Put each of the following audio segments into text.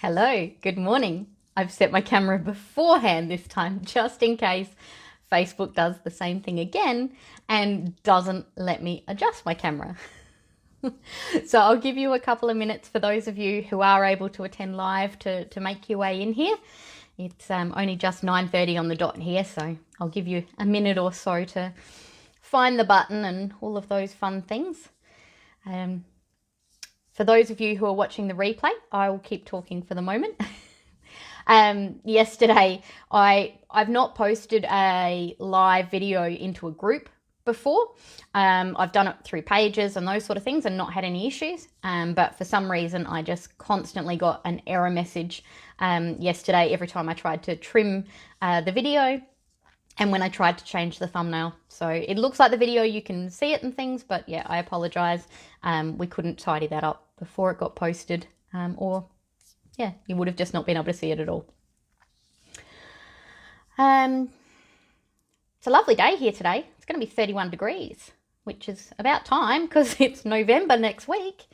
Hello, good morning. I've set my camera beforehand this time just in case Facebook does the same thing again and doesn't let me adjust my camera. So I'll give you a couple of minutes for those of you who are able to attend live to make your way in here. It's only just 9:30 on the dot here, so I'll give you a minute or so to find the button and all of those fun things. For those of you who are watching the replay, I will keep talking for the moment. Yesterday, I've not posted a live video into a group before. I've done it through pages and those sort of things and not had any issues. But for some reason, I just constantly got an error message yesterday every time I tried to trim the video and when I tried to change the thumbnail. So it looks like the video, you can see it and things, but yeah, I apologize. We couldn't tidy that up before it got posted, or yeah, you would have just not been able to see it at all. It's a lovely day here today. It's going to be 31 degrees, which is about time because it's November next week.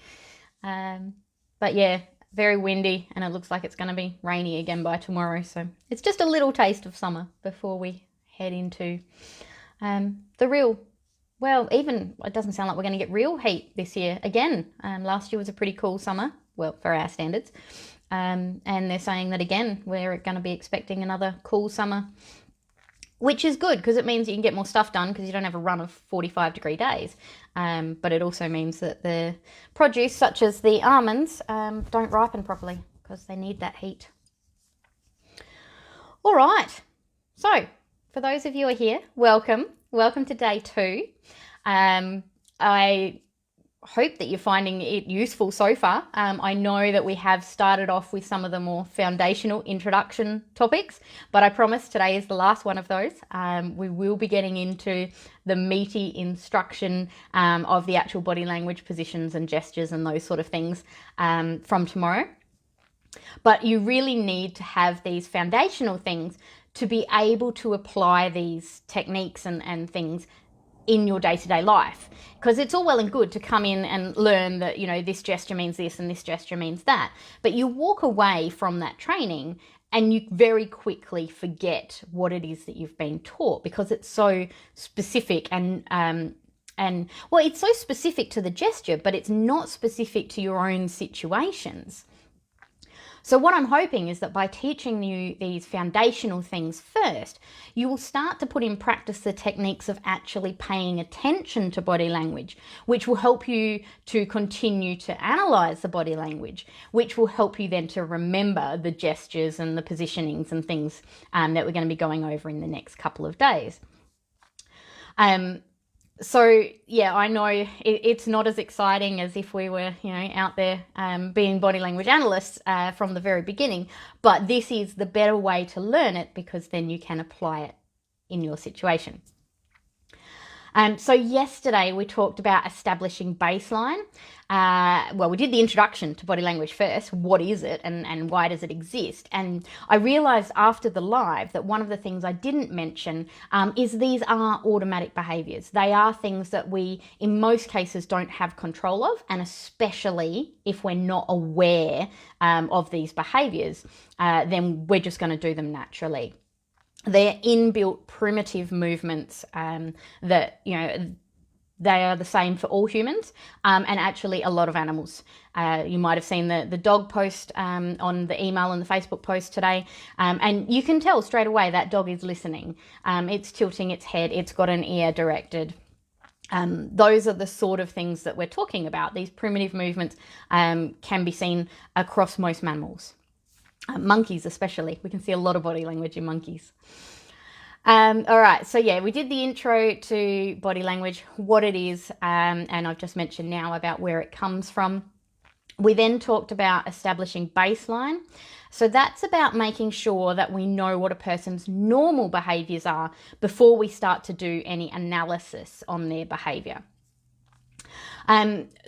But yeah, very windy and it looks like it's going to be rainy again by tomorrow. So it's just a little taste of summer before we head into the real, well, even it doesn't sound like we're going to get real heat this year again. Last year was a pretty cool summer, well, for our standards. And they're saying that again, we're going to be expecting another cool summer, which is good because it means you can get more stuff done because you don't have a run of 45-degree days. But it also means that the produce, such as the almonds, don't ripen properly because they need that heat. All right. So for those of you who are here, welcome. Welcome to day 2. I hope that you're finding it useful so far. I know that we have started off with some of the more foundational introduction topics, but I promise today is the last one of those. We will be getting into the meaty instruction of the actual body language positions and gestures and those sort of things from tomorrow. But you really need to have these foundational things to be able to apply these techniques and things in your day-to-day life, because it's all well and good to come in and learn that, you know, this gesture means this and this gesture means that, but you walk away from that training and you very quickly forget what it is that you've been taught because it's so specific and well, it's so specific to the gesture, but it's not specific to your own situations. So what I'm hoping is that by teaching you these foundational things first, you will start to put in practice the techniques of actually paying attention to body language, which will help you to continue to analyze the body language, which will help you then to remember the gestures and the positionings and things that we're going to be going over in the next couple of days. So yeah, I know it's not as exciting as if we were, you know, out there being body language analysts from the very beginning, but this is the better way to learn it because then you can apply it in your situation. So yesterday we talked about establishing baseline. Well, we did the introduction to body language first. What is it and why does it exist? And I realized after the live that one of the things I didn't mention is these are automatic behaviors. They are things that we, in most cases, don't have control of, and especially if we're not aware of these behaviors, then we're just going to do them naturally. They're inbuilt primitive movements that, you know, they are the same for all humans and actually a lot of animals. You might have seen the dog post on the email and the Facebook post today, and you can tell straight away that dog is listening. It's tilting its head. It's got an ear directed. Those are the sort of things that we're talking about. These primitive movements can be seen across most mammals. Monkeys especially. We can see a lot of body language in monkeys. All right, so yeah, we did the intro to body language, what it is, and I've just mentioned now about where it comes from. We then talked about establishing baseline. So that's about making sure that we know what a person's normal behaviors are before we start to do any analysis on their behavior.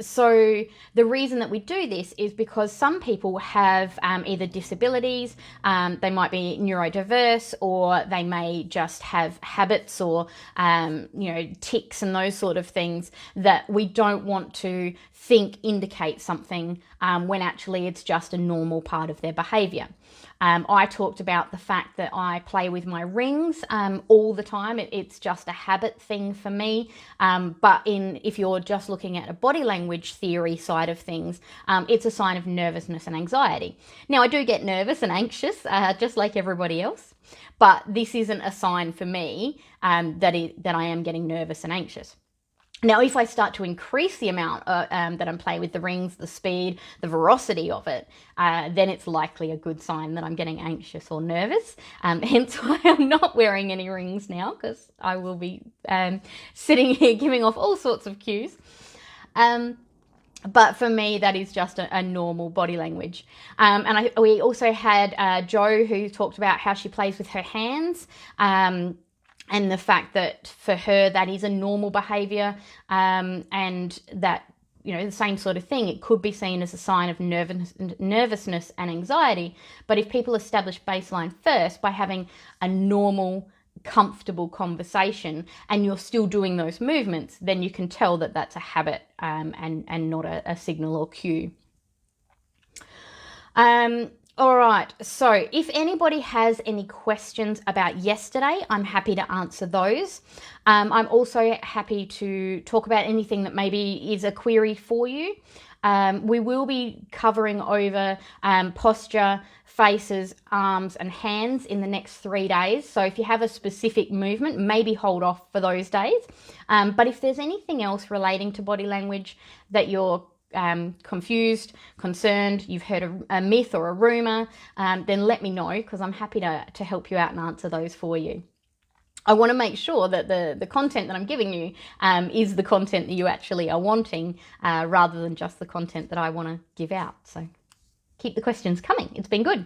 So the reason that we do this is because some people have either disabilities, they might be neurodiverse, or they may just have habits or tics and those sort of things that we don't want to think indicate something when actually it's just a normal part of their behavior. I talked about the fact that I play with my rings all the time. It's just a habit thing for me. But if you're just looking at a body language theory side of things, it's a sign of nervousness and anxiety. Now, I do get nervous and anxious, just like everybody else, but this isn't a sign for me that I am getting nervous and anxious. Now, if I start to increase the amount that I'm playing with the rings, the speed, the velocity of it, then it's likely a good sign that I'm getting anxious or nervous. Hence why I'm not wearing any rings now, because I will be sitting here giving off all sorts of cues. But for me, that is just a normal body language. We also had Jo, who talked about how she plays with her hands. And the fact that for her that is a normal behaviour, and that, the same sort of thing, it could be seen as a sign of nervousness and anxiety. But if people establish baseline first by having a normal, comfortable conversation and you're still doing those movements, then you can tell that that's a habit and not a signal or cue. All right, so if anybody has any questions about yesterday, I'm happy to answer those. I'm also happy to talk about anything that maybe is a query for you. We will be covering over posture, faces, arms and hands in the next 3 days. So if you have a specific movement, maybe hold off for those days. But if there's anything else relating to body language that you're confused, concerned, you've heard a myth or a rumor, then let me know, because I'm happy to help you out and answer those for you. I want to make sure that the content that I'm giving you is the content that you actually are wanting, rather than just the content that I want to give out. So keep the questions coming. It's been good.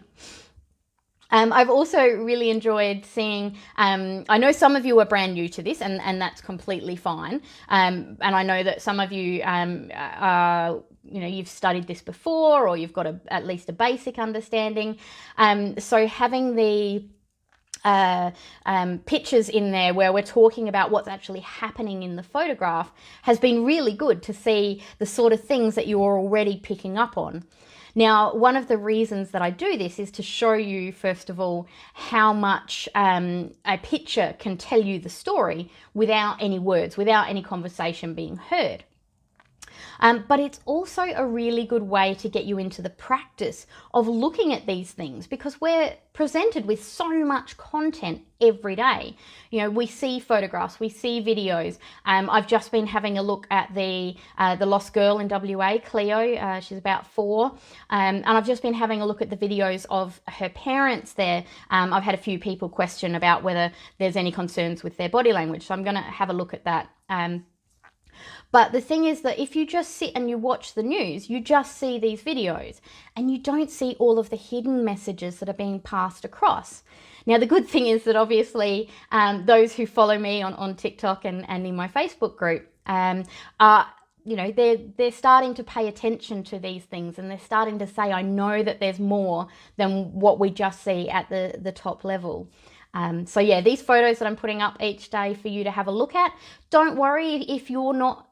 I've also really enjoyed seeing, I know some of you are brand new to this, and that's completely fine. And I know that some of you are, you've studied this before, or you've got at least a basic understanding. So having the pictures in there where we're talking about what's actually happening in the photograph has been really good to see the sort of things that you're already picking up on. Now, one of the reasons that I do this is to show you, first of all, how much a picture can tell you the story without any words, without any conversation being heard. But it's also a really good way to get you into the practice of looking at these things, because we're presented with so much content every day. We see photographs, we see videos. I've just been having a look at the lost girl in WA, Cleo. She's about 4. And I've just been having a look at the videos of her parents there. I've had a few people question about whether there's any concerns with their body language. So I'm going to have a look at that. But the thing is that if you just sit and you watch the news, you just see these videos and you don't see all of the hidden messages that are being passed across. Now, the good thing is that obviously those who follow me on TikTok and in my Facebook group are, they're starting to pay attention to these things, and they're starting to say, I know that there's more than what we just see at the top level. So yeah, these photos that I'm putting up each day for you to have a look at. Don't worry if you're not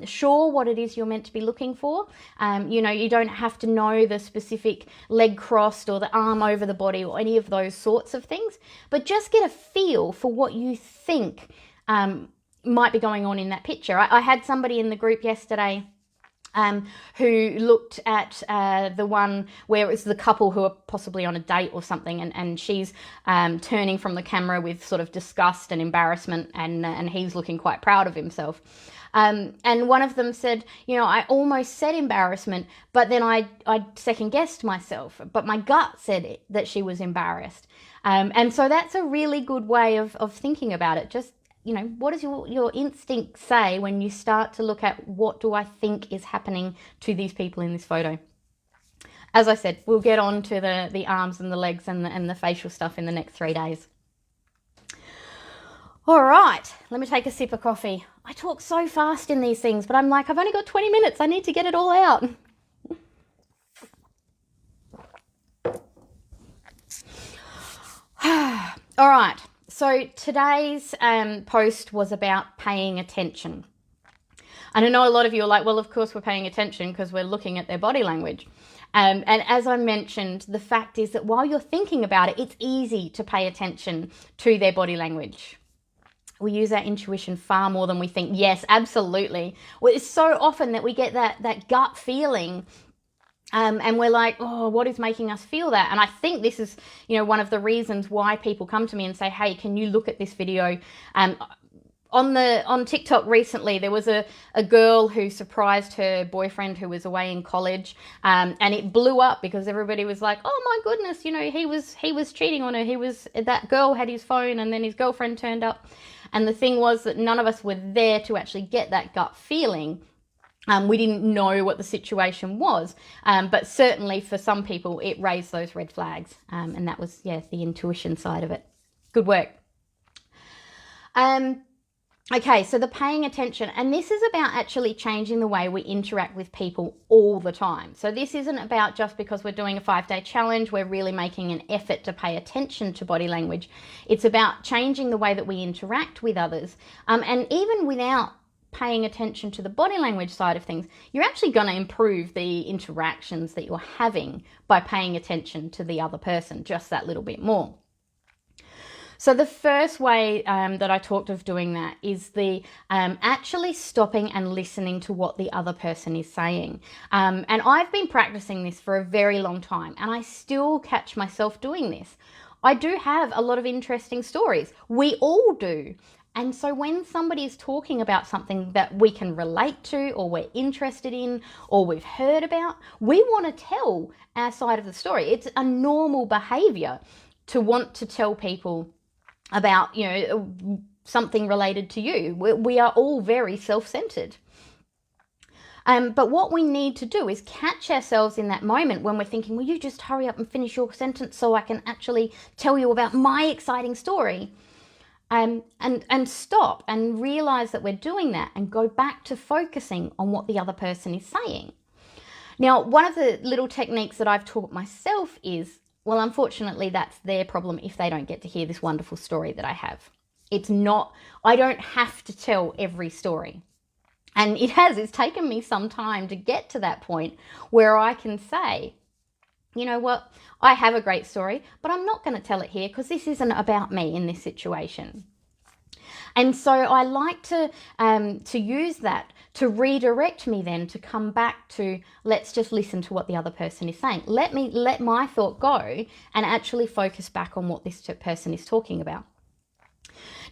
sure what it is you're meant to be looking for. You don't have to know the specific leg crossed or the arm over the body or any of those sorts of things, but just get a feel for what you think might be going on in that picture. I had somebody in the group yesterday who looked at the one where it was the couple who are possibly on a date or something, and she's turning from the camera with sort of disgust and embarrassment, and he's looking quite proud of himself. And one of them said, I almost said embarrassment, but then I second guessed myself, but my gut said that she was embarrassed. And so that's a really good way of thinking about it. Just what does your instinct say when you start to look at what do I think is happening to these people in this photo? As I said, we'll get on to the arms and the legs and the facial stuff in the next 3 days. All right, let me take a sip of coffee. I talk so fast in these things, but I'm like, I've only got 20 minutes. I need to get it all out. All right, so today's post was about paying attention. And I know a lot of you are like, well, of course we're paying attention because we're looking at their body language. And as I mentioned, the fact is that while you're thinking about it, it's easy to pay attention to their body language. We use our intuition far more than we think. Yes, absolutely. Well, it's so often that we get that gut feeling and we're like, oh, what is making us feel that? And I think this is, one of the reasons why people come to me and say, hey, can you look at this video? On TikTok recently, there was a girl who surprised her boyfriend who was away in college, and it blew up because everybody was like, "Oh my goodness, he was cheating on her. That girl had his phone, and then his girlfriend turned up." And the thing was that none of us were there to actually get that gut feeling. We didn't know what the situation was, but certainly for some people, it raised those red flags, and that was the intuition side of it. Good work. Okay, so the paying attention, and this is about actually changing the way we interact with people all the time. So this isn't about just because we're doing a 5-day challenge, we're really making an effort to pay attention to body language. It's about changing the way that we interact with others. And even without paying attention to the body language side of things, you're actually going to improve the interactions that you're having by paying attention to the other person just that little bit more. So the first way that I talked of doing that is the actually stopping and listening to what the other person is saying. And I've been practicing this for a very long time, and I still catch myself doing this. I do have a lot of interesting stories. We all do. And so when somebody is talking about something that we can relate to or we're interested in or we've heard about, we want to tell our side of the story. It's a normal behavior to want to tell people about, something related to you. We are all very self-centered. But what we need to do is catch ourselves in that moment when we're thinking, will you just hurry up and finish your sentence so I can actually tell you about my exciting story? And stop and realize that we're doing that and go back to focusing on what the other person is saying. Now, one of the little techniques that I've taught myself is, well, unfortunately, that's their problem if they don't get to hear this wonderful story that I have. I don't have to tell every story. And it's taken me some time to get to that point where I can say, you know what, I have a great story, but I'm not going to tell it here because this isn't about me in this situation. And so I like to use that to redirect me then to come back to, let's just listen to what the other person is saying. Let my thought go and actually focus back on what this person is talking about.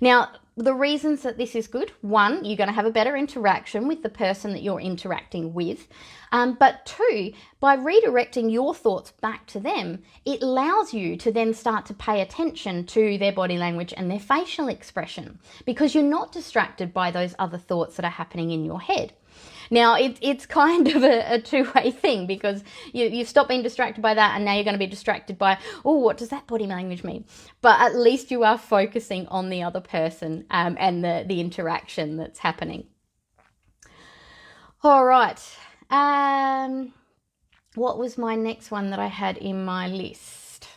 Now, the reasons that this is good, one, you're going to have a better interaction with the person that you're interacting with. But two, by redirecting your thoughts back to them, it allows you to then start to pay attention to their body language and their facial expression because you're not distracted by those other thoughts that are happening in your head. Now, it's kind of a two-way thing because you stop being distracted by that and now you're going to be distracted by, oh, what does that body language mean? But at least you are focusing on the other person and the interaction that's happening. All right. What was my next one that I had in my list?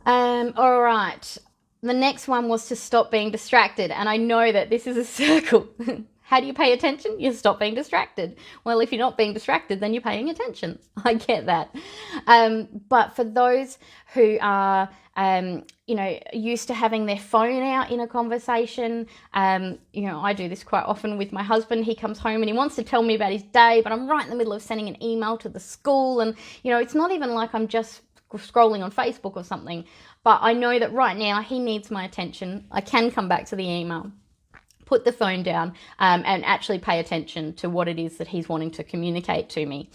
All right. The next one was to stop being distracted. And I know that this is a circle. How do you pay attention? You stop being distracted. Well, if you're not being distracted, then you're paying attention. I get that. But for those who are, used to having their phone out in a conversation, I do this quite often with my husband. He comes home and he wants to tell me about his day, but I'm right in the middle of sending an email to the school. And, it's not even like I'm just scrolling on Facebook or something. But I know that right now he needs my attention. I can come back to the email, put the phone down, and actually pay attention to what it is that he's wanting to communicate to me.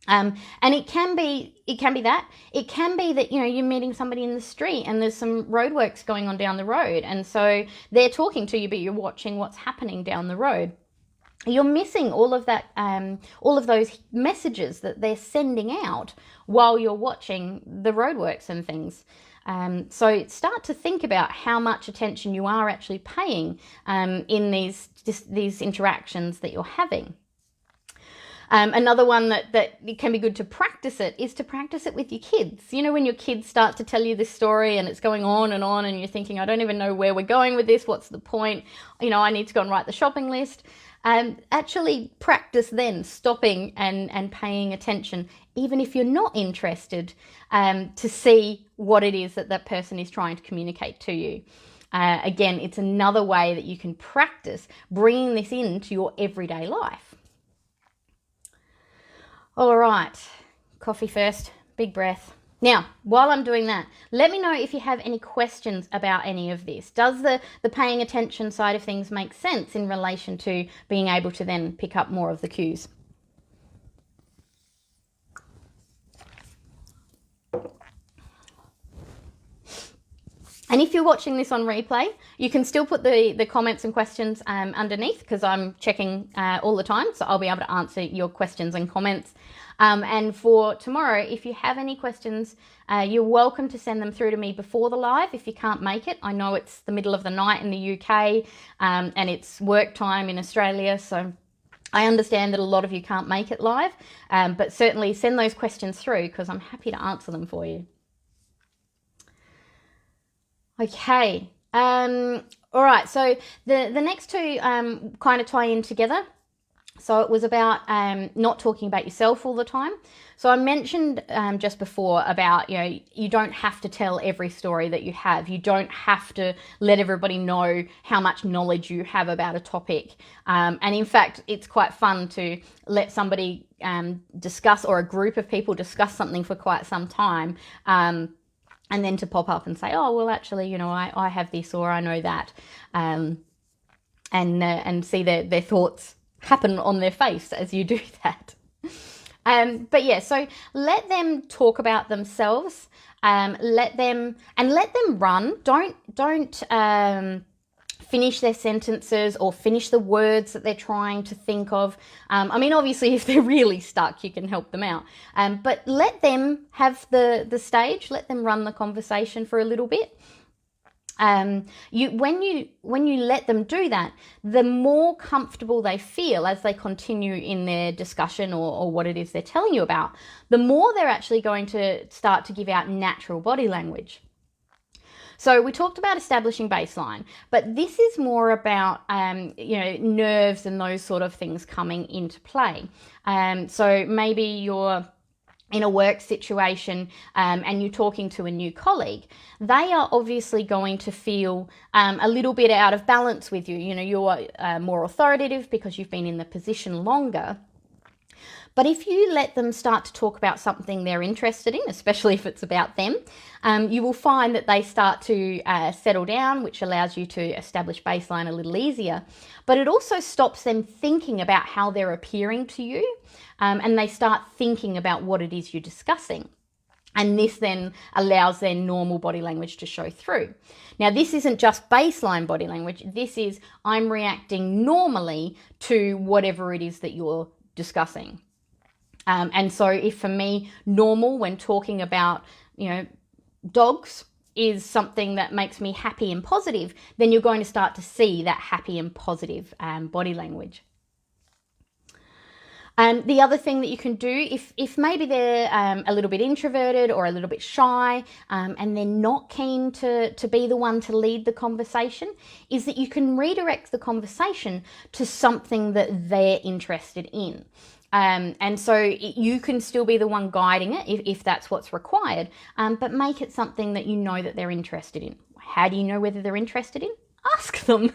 And it can be that. It can be that, you're meeting somebody in the street and there's some roadworks going on down the road. And so they're talking to you, but you're watching what's happening down the road. You're missing all of that, all of those messages that they're sending out while you're watching the roadworks and things. So start to think about how much attention you are actually paying in these interactions that you're having. Another one that it can be good to practice it is to practice it with your kids. You know, when your kids start to tell you this story and it's going on and you're thinking, I don't even know where we're going with this. What's the point? You know, I need to go and write the shopping list. Actually practice then stopping and paying attention, even if you're not interested, to see what it is that person is trying to communicate to you. Again, it's another way that you can practice bringing this into your everyday life. All right, coffee first, big breath. Now, while I'm doing that, let me know if you have any questions about any of this. Does the paying attention side of things make sense in relation to being able to then pick up more of the cues? And if you're watching this on replay, you can still put the comments and questions underneath, because I'm checking all the time, so I'll be able to answer your questions and comments. And for tomorrow, if you have any questions, you're welcome to send them through to me before the live if you can't make it. I know it's the middle of the night in the UK and it's work time in Australia, so I understand that a lot of you can't make it live, but certainly send those questions through because I'm happy to answer them for you. Okay, all right, so the next two kind of tie in together. So it was about not talking about yourself all the time. So I mentioned just before about, you know, you don't have to tell every story that you have. You don't have to let everybody know how much knowledge you have about a topic. And in fact, it's quite fun to let somebody discuss, or a group of people discuss something for quite some time. And then to pop up and say, oh, well, actually, you know, I have this, or I know that, and see their thoughts happen on their face as you do that. But yeah, so let them talk about themselves. Let them run. Don't finish their sentences or finish the words that they're trying to think of. I mean, obviously, if they're really stuck, you can help them out. But let them have the stage. Let them run the conversation for a little bit. When you let them do that, the more comfortable they feel as they continue in their discussion or what it is they're telling you about, the more they're actually going to start to give out natural body language. So we talked about establishing baseline, but this is more about, nerves and those sort of things coming into play. So maybe you're in a work situation and you're talking to a new colleague. They are obviously going to feel a little bit out of balance with you. You know, you're more authoritative because you've been in the position longer. But if you let them start to talk about something they're interested in, especially if it's about them, you will find that they start to settle down, which allows you to establish baseline a little easier. But it also stops them thinking about how they're appearing to you, and they start thinking about what it is you're discussing. And this then allows their normal body language to show through. Now, this isn't just baseline body language. This is, I'm reacting normally to whatever it is that you're discussing. And so if for me, normal when talking about, dogs is something that makes me happy and positive, then you're going to start to see that happy and positive body language. The other thing that you can do, if maybe they're a little bit introverted or a little bit shy, and they're not keen to be the one to lead the conversation, is that you can redirect the conversation to something that they're interested in. And so you can still be the one guiding it if that's what's required, but make it something that you know that they're interested in. How do you know whether they're interested in? Ask them.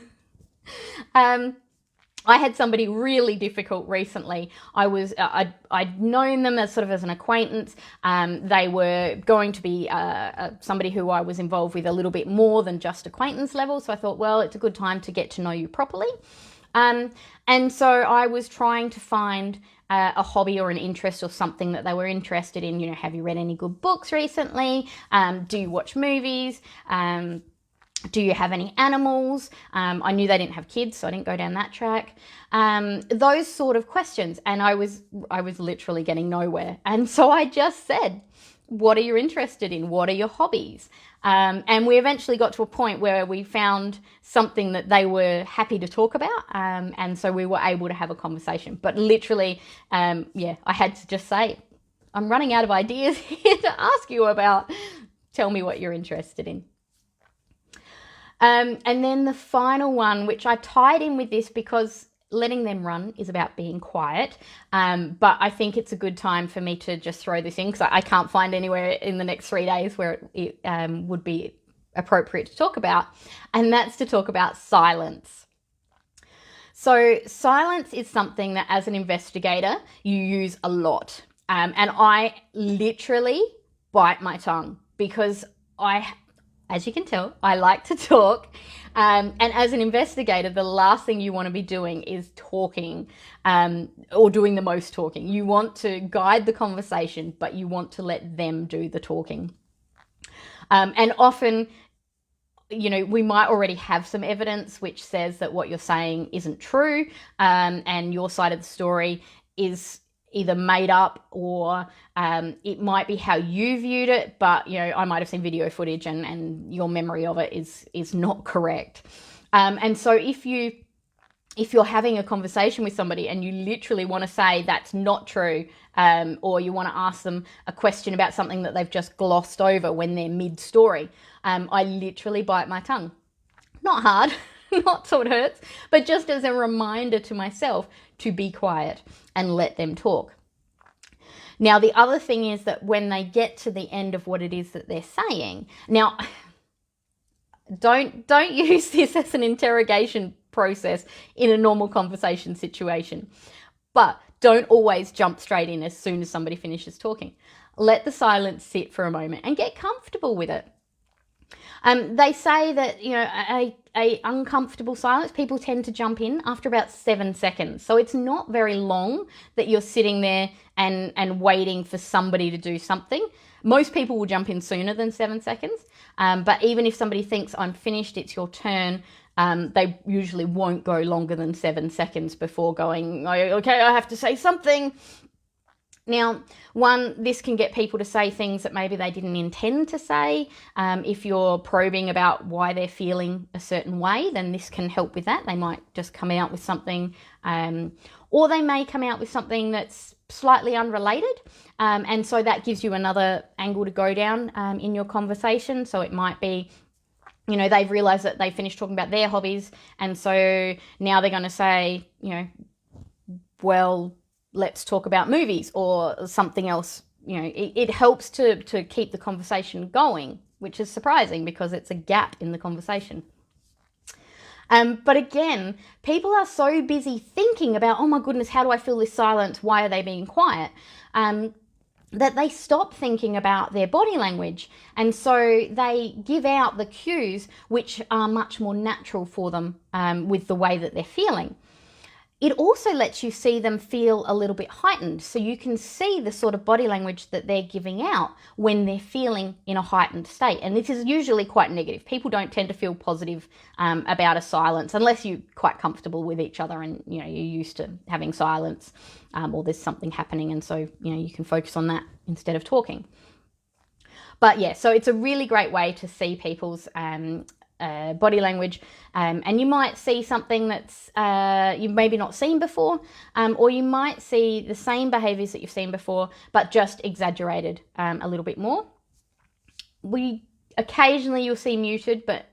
I had somebody really difficult recently. I'd known them as an acquaintance. They were going to be somebody who I was involved with a little bit more than just acquaintance level. So I thought, well, it's a good time to get to know you properly. And so I was trying to find a hobby or an interest or something that they were interested in. Have you read any good books recently? Do you watch movies? Do you have any animals? I knew they didn't have kids, so I didn't go down that track. Those sort of questions. And I was literally getting nowhere. And so I just said, What are you interested in? What are your hobbies? And we eventually got to a point where we found something that they were happy to talk about. And so we were able to have a conversation. But literally, I had to just say, I'm running out of ideas here to ask you about. Tell me what you're interested in. And then the final one, which I tied in with this because letting them run is about being quiet. But I think it's a good time for me to just throw this in because I can't find anywhere in the next 3 days where it would be appropriate to talk about. And that's to talk about silence. So silence is something that as an investigator, you use a lot. And I literally bite my tongue because as you can tell, I like to talk. And as an investigator, the last thing you want to be doing is talking or doing the most talking. You want to guide the conversation, but you want to let them do the talking. And often, we might already have some evidence which says that what you're saying isn't true, and your side of the story is either made up or it might be how you viewed it, but I might have seen video footage and your memory of it is not correct. And so if you're having a conversation with somebody and you literally want to say that's not true, or you want to ask them a question about something that they've just glossed over when they're mid-story, I literally bite my tongue. Not hard, not so it hurts, but just as a reminder to myself to be quiet and let them talk. Now, the other thing is that when they get to the end of what it is that they're saying, now, don't use this as an interrogation process in a normal conversation situation, but don't always jump straight in as soon as somebody finishes talking. Let the silence sit for a moment and get comfortable with it. They say that, a uncomfortable silence, people tend to jump in after about 7 seconds. So it's not very long that you're sitting there and waiting for somebody to do something. Most people will jump in sooner than 7 seconds. But even if somebody thinks I'm finished, it's your turn, they usually won't go longer than 7 seconds before going, okay, I have to say something. Now, this can get people to say things that maybe they didn't intend to say. If you're probing about why they're feeling a certain way, then this can help with that. They might just come out with something, or they may come out with something that's slightly unrelated. And so that gives you another angle to go down in your conversation. So it might be, they've realized that they finished talking about their hobbies. And so now they're going to say, well, let's talk about movies or something else. It helps to keep the conversation going, which is surprising because it's a gap in the conversation. But again, people are so busy thinking about, oh my goodness, how do I fill this silence? Why are they being quiet? That they stop thinking about their body language. And so they give out the cues which are much more natural for them with the way that they're feeling. It also lets you see them feel a little bit heightened. So you can see the sort of body language that they're giving out when they're feeling in a heightened state. And this is usually quite negative. People don't tend to feel positive about a silence unless you're quite comfortable with each other and, you're used to having silence or there's something happening. And so, you can focus on that instead of talking. But yeah, so it's a really great way to see people's body language, and you might see something that's you've maybe not seen before, or you might see the same behaviors that you've seen before but just exaggerated a little bit more. Occasionally you'll see muted, but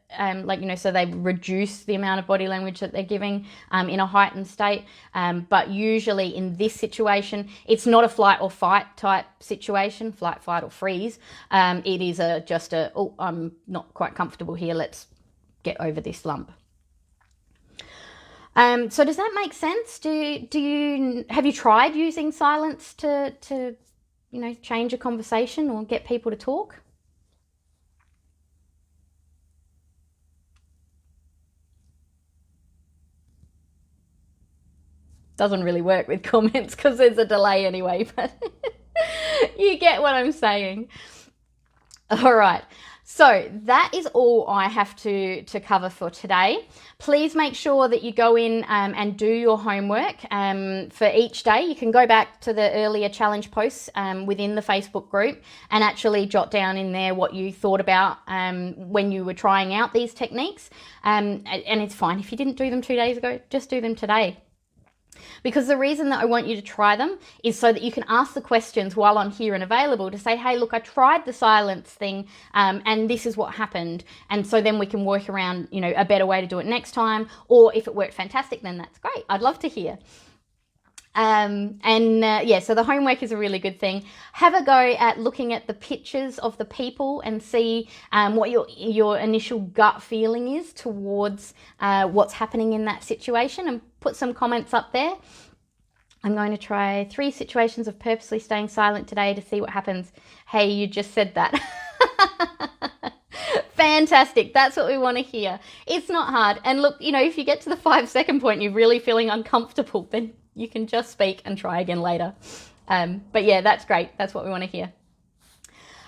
so they reduce the amount of body language that they're giving in a heightened state, but usually in this situation it's not a flight or fight type situation, flight, fight or freeze. It is just I'm not quite comfortable here, let's get over this lump. So does that make sense? Have you tried using silence to change a conversation or get people to talk? Doesn't really work with comments because there's a delay anyway, but you get what I'm saying. All right. So that is all I have to cover for today. Please make sure that you go in and do your homework for each day. You can go back to the earlier challenge posts within the Facebook group and actually jot down in there what you thought about when you were trying out these techniques. And it's fine if you didn't do them 2 days ago, just do them today. Because the reason that I want you to try them is so that you can ask the questions while I'm here and available to say, hey, look, I tried the silence thing and this is what happened. And so then we can work around, you know, a better way to do it next time. Or if it worked fantastic, then that's great. I'd love to hear. Yeah, so the homework is a really good thing. Have a go at looking at the pictures of the people and see what your initial gut feeling is towards what's happening in that situation, and put some comments up there. I'm going to try 3 situations of purposely staying silent today to see what happens. Hey, you just said that. Fantastic. That's what we want to hear. It's not hard. And look, you know, if you get to the 5-second point, you're really feeling uncomfortable, then you can just speak and try again later. But yeah, that's great. That's what we want to hear.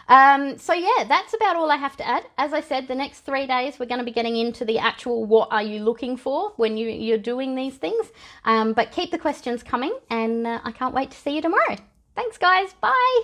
So yeah, that's about all I have to add. As I said, the next 3 days, we're going to be getting into the actual what are you looking for when you're doing these things. But keep the questions coming, and I can't wait to see you tomorrow. Thanks, guys. Bye.